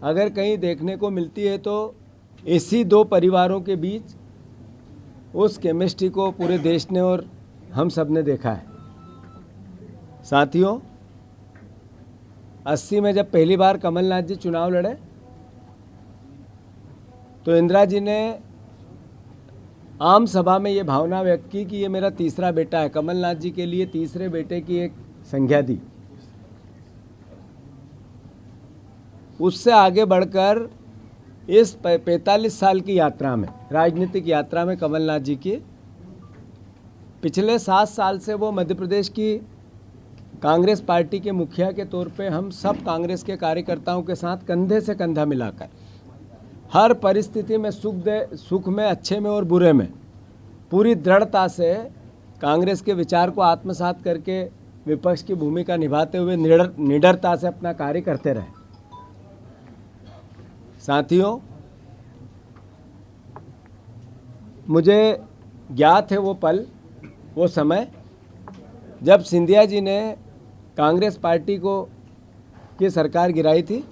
अगर कहीं देखने को मिलती है तो इसी दो परिवारों के बीच उस केमिस्ट्री को पूरे देश ने और हम सब ने देखा है। साथियों, 80 में जब पहली बार कमलनाथ जी चुनाव लड़े तो इंदिरा जी ने आम सभा में ये भावना व्यक्त की कि ये मेरा तीसरा बेटा है। कमलनाथ जी के लिए तीसरे बेटे की एक संज्ञा दी। उससे आगे बढ़कर इस 45 साल की यात्रा में, राजनीतिक यात्रा में कमलनाथ जी की पिछले 7 साल से वो मध्य प्रदेश की कांग्रेस पार्टी के मुखिया के तौर पे हम सब कांग्रेस के कार्यकर्ताओं के साथ कंधे से कंधा मिलाकर हर परिस्थिति में सुख में, अच्छे में और बुरे में पूरी दृढ़ता से कांग्रेस के विचार को आत्मसात करके विपक्ष की भूमिका निभाते हुए निडरता से अपना कार्य करते रहे। साथियों, मुझे ज्ञात है वो पल, वो समय जब सिंधिया जी ने कांग्रेस पार्टी की सरकार गिराई थी।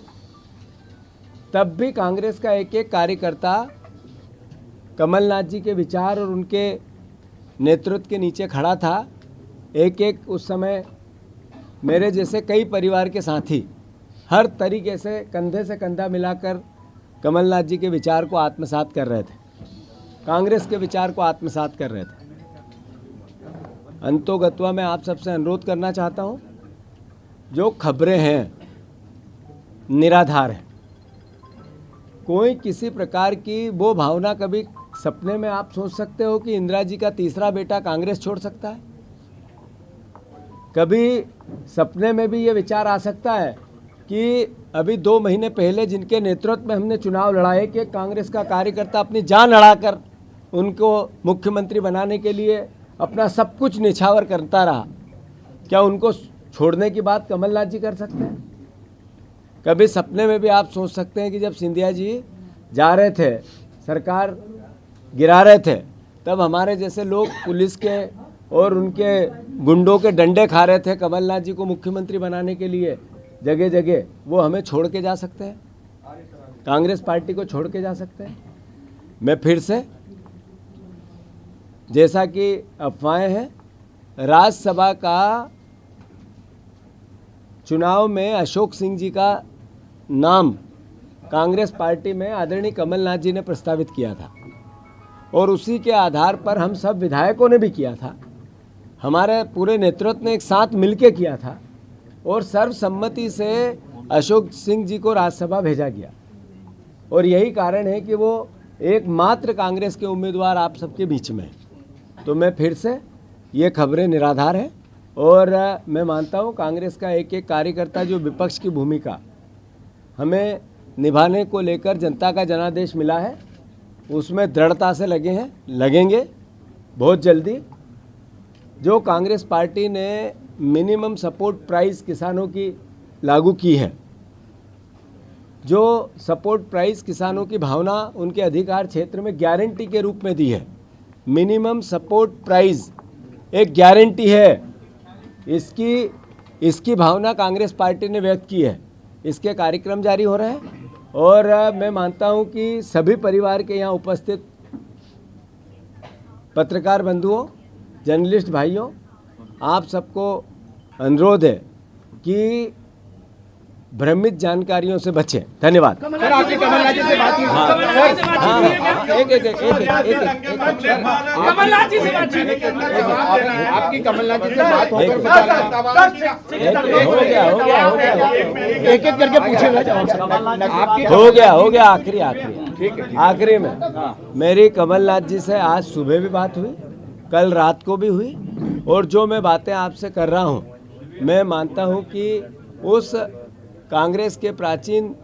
तब भी कांग्रेस का एक एक कार्यकर्ता कमलनाथ जी के विचार और उनके नेतृत्व के नीचे खड़ा था। एक एक उस समय मेरे जैसे कई परिवार के साथी हर तरीके से कंधा मिलाकर कमलनाथ जी के विचार को आत्मसात कर रहे थे, कांग्रेस के विचार को आत्मसात कर रहे थे। अंतोगत्वा मैं आप सबसे अनुरोध करना चाहता हूं, जो खबरें हैं निराधार हैं। कोई किसी प्रकार की वो भावना, कभी सपने में आप सोच सकते हो कि इंदिरा जी का तीसरा बेटा कांग्रेस छोड़ सकता है? कभी सपने में भी ये विचार आ सकता है कि अभी 2 महीने पहले जिनके नेतृत्व में हमने चुनाव लड़ाए कि कांग्रेस का कार्यकर्ता अपनी जान लड़ाकर उनको मुख्यमंत्री बनाने के लिए अपना सब कुछ निछावर करता रहा, क्या उनको छोड़ने की बात कमलनाथ जी कर सकते हैं? कभी सपने में भी आप सोच सकते हैं कि जब सिंधिया जी जा रहे थे, सरकार गिरा रहे थे, तब हमारे जैसे लोग पुलिस के और उनके गुंडों के डंडे खा रहे थे कमलनाथ जी को मुख्यमंत्री बनाने के लिए जगह जगह, वो हमें छोड़ के जा सकते हैं? कांग्रेस पार्टी को छोड़ के जा सकते हैं? मैं फिर से, जैसा कि अफवाहें हैं, राज्यसभा का चुनाव में अशोक सिंह जी का नाम कांग्रेस पार्टी में आदरणीय कमलनाथ जी ने प्रस्तावित किया था और उसी के आधार पर हम सब विधायकों ने भी किया था, हमारे पूरे नेतृत्व ने एक साथ मिलकर किया था और सर्वसम्मति से अशोक सिंह जी को राज्यसभा भेजा गया। और यही कारण है कि वो एकमात्र कांग्रेस के उम्मीदवार आप सबके बीच में हैं। तो मैं फिर से, ये खबरें निराधार हैं और मैं मानता हूँ कांग्रेस का एक एक कार्यकर्ता जो विपक्ष की भूमिका हमें निभाने को लेकर जनता का जनादेश मिला है, उसमें दृढ़ता से लगे हैं, लगेंगे बहुत जल्दी। जो कांग्रेस पार्टी ने मिनिमम सपोर्ट प्राइस किसानों की लागू की है, जो सपोर्ट प्राइस किसानों की भावना उनके अधिकार क्षेत्र में गारंटी के रूप में दी है, मिनिमम सपोर्ट प्राइस एक गारंटी है, इसकी भावना कांग्रेस पार्टी ने व्यक्त की है। इसके कार्यक्रम जारी हो रहे हैं और मैं मानता हूं कि सभी परिवार के यहाँ उपस्थित पत्रकार बंधुओं, जर्नलिस्ट भाइयों, आप सबको अनुरोध है कि भ्रमित जानकारियों से बचें। धन्यवाद। सर, आपकी कमलनाथ जी से बात हुई? कमलनाथ जी से बात आपकी कमलनाथ जी से बात एक एक करके पूछेगा। हो गया आखिरी में मेरी कमलनाथ जी से आज सुबह भी बात हुई, कल रात को भी हुई और जो मैं बातें आपसे कर रहा हूं, मैं मानता हूं कि उस कांग्रेस के प्राचीन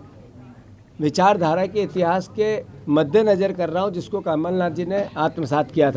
विचारधारा के इतिहास के मद्देनज़र कर रहा हूं जिसको कमलनाथ जी ने आत्मसात किया था।